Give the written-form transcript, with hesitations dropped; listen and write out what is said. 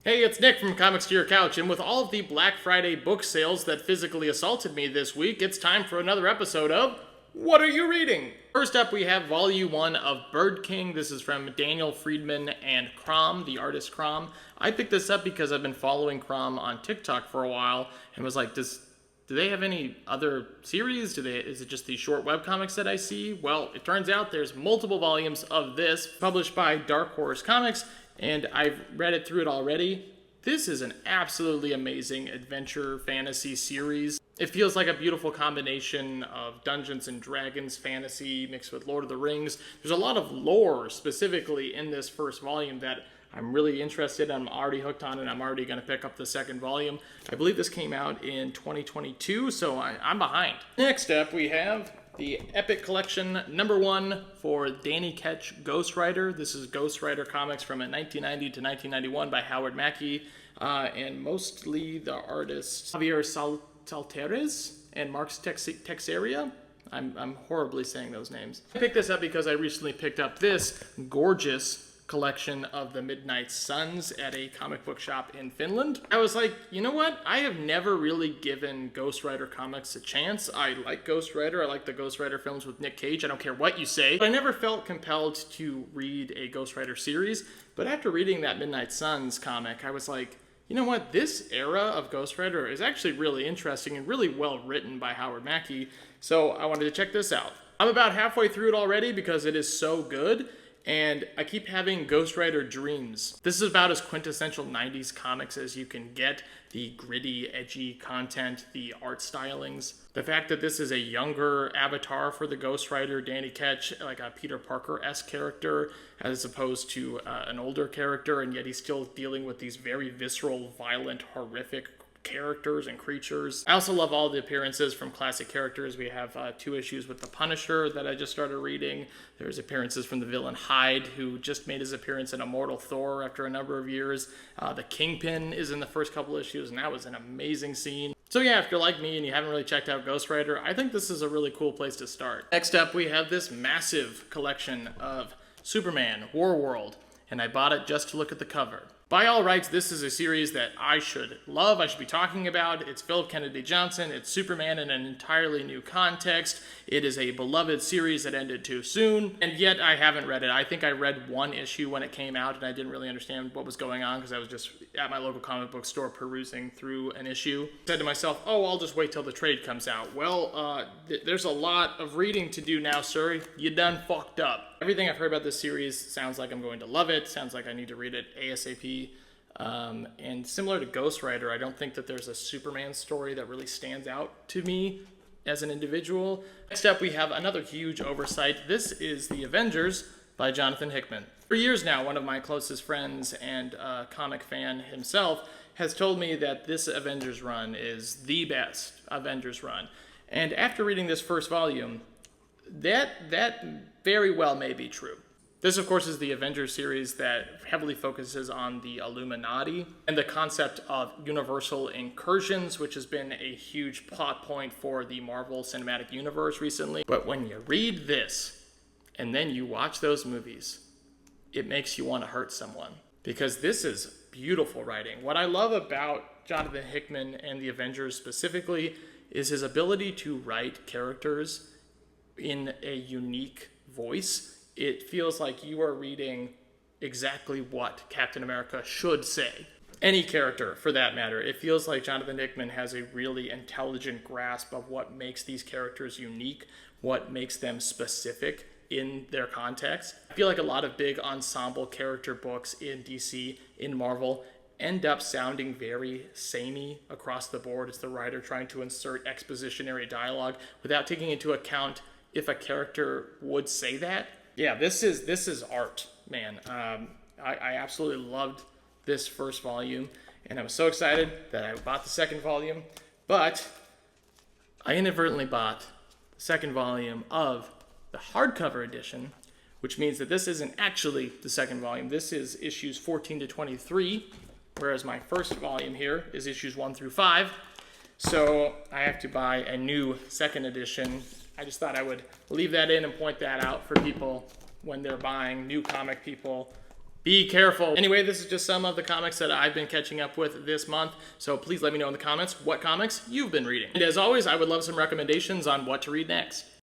Hey, it's Nick from Comics to Your Couch, and with all of the Black Friday book sales that physically assaulted me this week, it's time for another episode of What Are You Reading? First up, we have Volume 1 of Bird King. This is from Daniel Friedman and Crom, the artist Crom. I picked this up because I've been following Crom on TikTok for a while, and was like, do they have any other series? Is it just these short webcomics that I see? Well, it turns out there's multiple volumes of this, published by Dark Horse Comics, and I've read it through it already. This is an absolutely amazing adventure fantasy series. It feels like a beautiful combination of Dungeons and Dragons fantasy mixed with Lord of the Rings. There's a lot of lore specifically in this first volume that I'm really interested in. I'm already hooked on it. I'm already going to pick up the second volume. I believe this came out in 2022, so I'm behind. Next up, we have the Epic Collection #1 for Danny Ketch Ghost Rider. This is Ghost Rider comics from 1990 to 1991 by Howard Mackie, and mostly the artists Javier Salteres and Mark Texeira. I'm horribly saying those names. I picked this up because I recently picked up this gorgeous collection of the Midnight Suns at a comic book shop in Finland. I was like, you know what? I have never really given Ghost Rider comics a chance. I like Ghost Rider. I like the Ghost Rider films with Nick Cage. I don't care what you say. But I never felt compelled to read a Ghost Rider series. But after reading that Midnight Suns comic, I was like, you know what? This era of Ghost Rider is actually really interesting and really well written by Howard Mackie. So I wanted to check this out. I'm about halfway through it already because it is so good. And I keep having Ghost Rider dreams. This is about as quintessential 90s comics as you can get. The gritty, edgy content, the art stylings. The fact that this is a younger avatar for the Ghost Rider, Danny Ketch, like a Peter Parker-esque character, as opposed to an older character, and yet he's still dealing with these very visceral, violent, horrific characters and creatures. I also love all the appearances from classic characters. We have 2 issues with the Punisher that I just started reading. There's appearances from the villain Hyde, who just made his appearance in Immortal Thor after a number of years. The Kingpin is in the first couple issues, and that was an amazing scene. So yeah, if you're like me and you haven't really checked out Ghost Rider, I think this is a really cool place to start. Next up, we have this massive collection of Superman Warworld, and I bought it just to look at the cover. By all rights, this is a series that I should love, I should be talking about. It's Philip Kennedy Johnson, it's Superman in an entirely new context. It is a beloved series that ended too soon, and yet I haven't read it. I think I read 1 issue when it came out, and I didn't really understand what was going on because I was just at my local comic book store perusing through an issue. I said to myself, oh, I'll just wait till the trade comes out. Well, there's a lot of reading to do now, sir. You done fucked up. Everything I've heard about this series sounds like I'm going to love it, sounds like I need to read it ASAP. And similar to Ghost Rider, I don't think that there's a Superman story that really stands out to me as an individual. Next up, we have another huge oversight. This is The Avengers by Jonathan Hickman. For years now, one of my closest friends and comic fan himself has told me that this Avengers run is the best Avengers run. And after reading this first volume, that very well may be true. This, of course, is the Avengers series that heavily focuses on the Illuminati and the concept of universal incursions, which has been a huge plot point for the Marvel Cinematic Universe recently. But when you read this and then you watch those movies, it makes you want to hurt someone because this is beautiful writing. What I love about Jonathan Hickman and the Avengers specifically is his ability to write characters in a unique voice. It feels like you are reading exactly what Captain America should say. Any character, for that matter. It feels like Jonathan Hickman has a really intelligent grasp of what makes these characters unique, what makes them specific in their context. I feel like a lot of big ensemble character books in DC, in Marvel, end up sounding very samey across the board. It's the writer trying to insert expositionary dialogue without taking into account if a character would say that. Yeah, this is art, man. I absolutely loved this first volume, and I was so excited that I bought the second volume, but I inadvertently bought the second volume of the hardcover edition, which means that this isn't actually the second volume. This is issues 14 to 23, whereas my first volume here is issues 1 through 5. So I have to buy a new second edition. I just thought I would leave that in and point that out for people when they're buying, new comic people. Be careful. Anyway, this is just some of the comics that I've been catching up with this month, so please let me know in the comments what comics you've been reading. And as always, I would love some recommendations on what to read next.